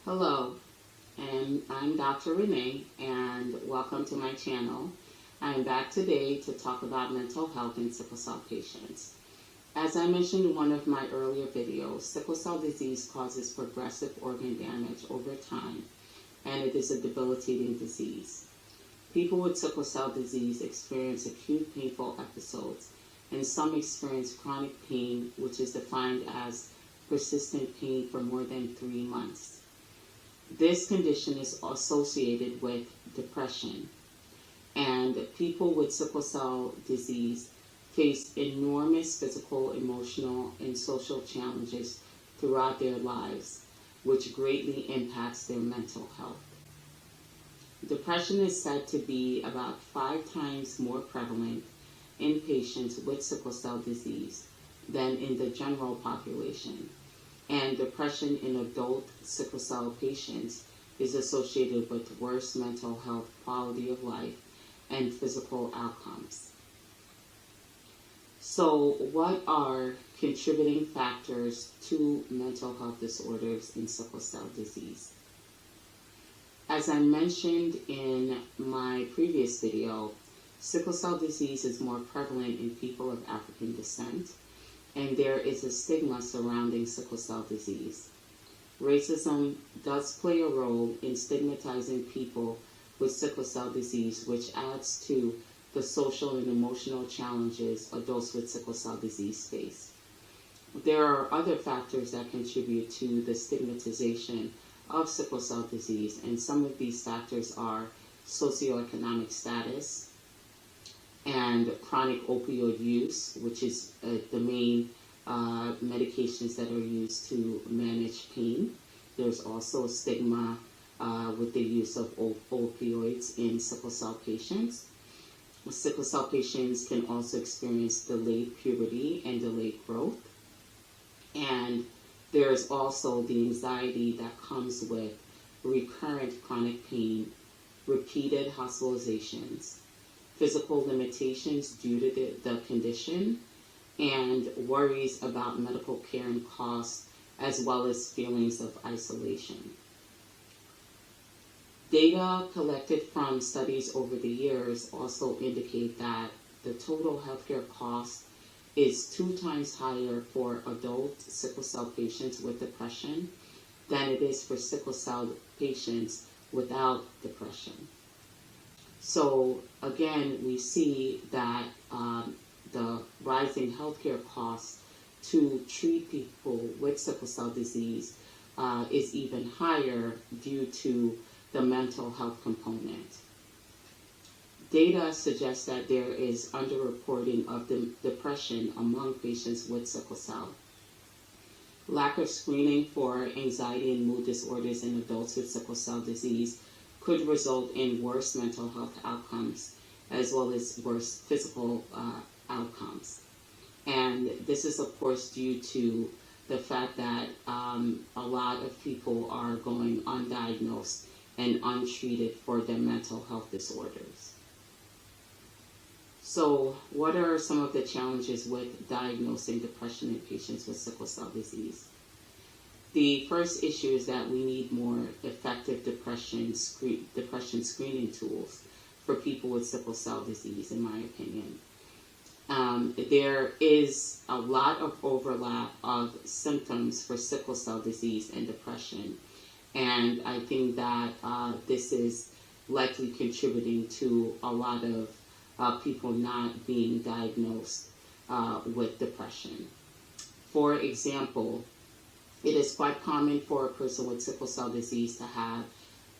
Hello, and I'm Dr. Renee, and welcome to my channel. I'm back today to talk about mental health in sickle cell patients. As I mentioned in one of my earlier videos, sickle cell disease causes progressive organ damage over time, and it is a debilitating disease. People with sickle cell disease experience acute painful episodes, and some experience chronic pain, which is defined as persistent pain for more than 3 months. This condition is associated with depression, and people with sickle cell disease face enormous physical, emotional, and social challenges throughout their lives, which greatly impacts their mental health. Depression is said to be about 5 times more prevalent in patients with sickle cell disease than in the general population. And depression in adult sickle cell patients is associated with worse mental health quality of life and physical outcomes. So, what are contributing factors to mental health disorders in sickle cell disease? As I mentioned in my previous video, sickle cell disease is more prevalent in people of African descent, and there is a stigma surrounding sickle cell disease. Racism does play a role in stigmatizing people with sickle cell disease, which adds to the social and emotional challenges adults with sickle cell disease face. There are other factors that contribute to the stigmatization of sickle cell disease, and some of these factors are socioeconomic status, and chronic opioid use, which is the main medications that are used to manage pain. There's also stigma with the use of opioids in sickle cell patients. Sickle cell patients can also experience delayed puberty and delayed growth. And there's also the anxiety that comes with recurrent chronic pain, repeated hospitalizations, physical limitations due to the condition, and worries about medical care and costs, as well as feelings of isolation. Data collected from studies over the years also indicate that the total healthcare cost is 2 times higher for adult sickle cell patients with depression than it is for sickle cell patients without depression. So again, we see that the rising healthcare costs to treat people with sickle cell disease is even higher due to the mental health component. Data suggests that there is underreporting of depression among patients with sickle cell. Lack of screening for anxiety and mood disorders in adults with sickle cell disease could result in worse mental health outcomes as well as worse physical outcomes. And this is, of course, due to the fact that a lot of people are going undiagnosed and untreated for their mental health disorders. So, what are some of the challenges with diagnosing depression in patients with sickle cell disease? The first issue is that we need more effective depression screening tools for people with sickle cell disease, in my opinion. There is a lot of overlap of symptoms for sickle cell disease and depression, and I think that this is likely contributing to a lot of people not being diagnosed with depression. For example, it is quite common for a person with sickle cell disease to have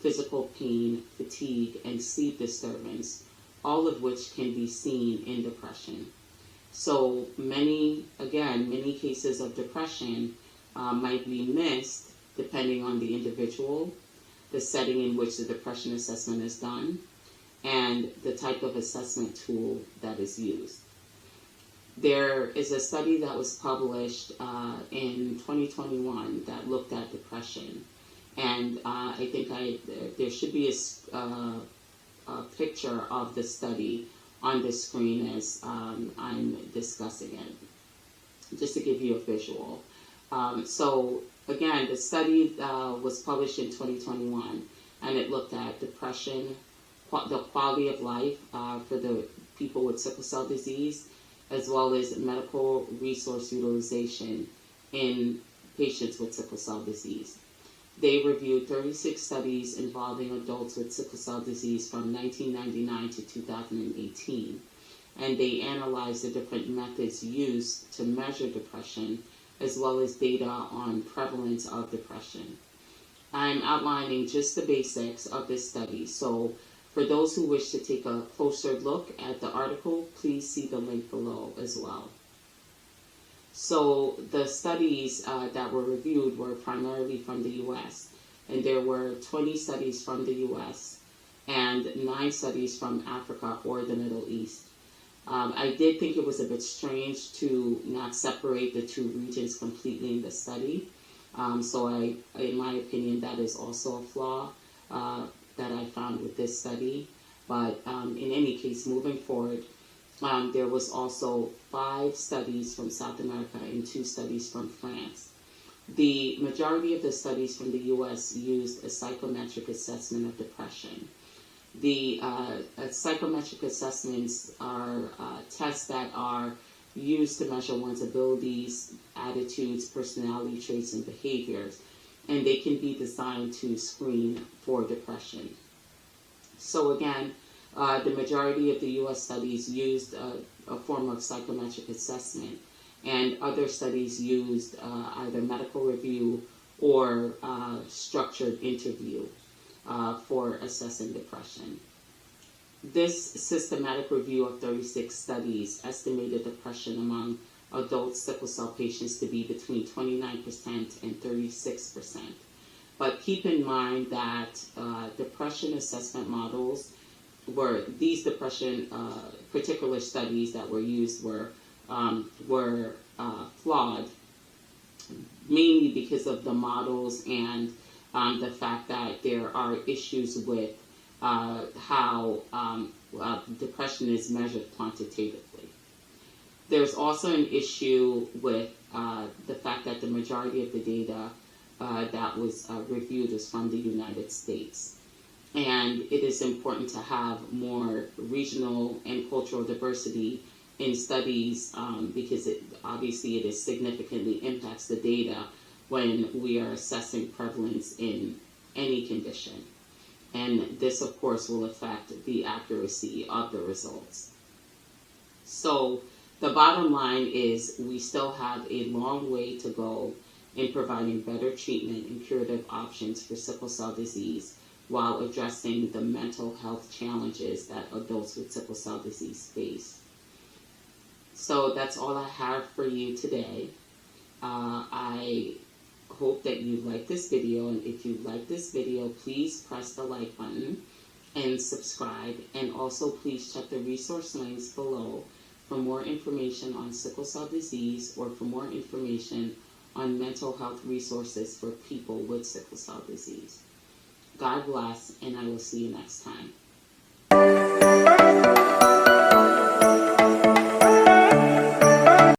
physical pain, fatigue, and sleep disturbance, all of which can be seen in depression. So many cases of depression might be missed depending on the individual, the setting in which the depression assessment is done, and the type of assessment tool that is used. There is a study that was published in 2021 that looked at depression, and I think there should be a picture of the study on the screen as I'm discussing it, just to give you a visual. So again, the study was published in 2021, and it looked at depression, the quality of life for the people with sickle cell disease, as well as medical resource utilization in patients with sickle cell disease. They reviewed 36 studies involving adults with sickle cell disease from 1999 to 2018, and they analyzed the different methods used to measure depression, as well as data on prevalence of depression. I'm outlining just the basics of this study, so for those who wish to take a closer look at the article, please see the link below as well. So the studies that were reviewed were primarily from the U.S., and there were 20 studies from the U.S. and 9 studies from Africa or the Middle East. I did think it was a bit strange to not separate the two regions completely in the study. So in my opinion, that is also a flaw that I found with this study. But in any case, moving forward, there was also 5 studies from South America and 2 studies from France. The majority of the studies from the U.S. used a psychometric assessment of depression. The psychometric assessments are tests that are used to measure one's abilities, attitudes, personality traits, and behaviors, and they can be designed to screen for depression. So again, the majority of the U.S. studies used a form of psychometric assessment, and other studies used either medical review or structured interview for assessing depression. This systematic review of 36 studies estimated depression among adult sickle cell patients to be between 29% and 36%. But keep in mind that depression assessment models these depression particular studies that were used were flawed, mainly because of the models and the fact that there are issues with how depression is measured quantitatively. There's also an issue with the fact that the majority of the data that was reviewed is from the United States. And it is important to have more regional and cultural diversity in studies because obviously it significantly impacts the data when we are assessing prevalence in any condition. And this, of course, will affect the accuracy of the results. So the bottom line is we still have a long way to go in providing better treatment and curative options for sickle cell disease while addressing the mental health challenges that adults with sickle cell disease face. So that's all I have for you today. I hope that you like this video, and if you like this video, please press the like button and subscribe, and also please check the resource links below for more information on sickle cell disease or for more information on mental health resources for people with sickle cell disease. God bless, and I will see you next time.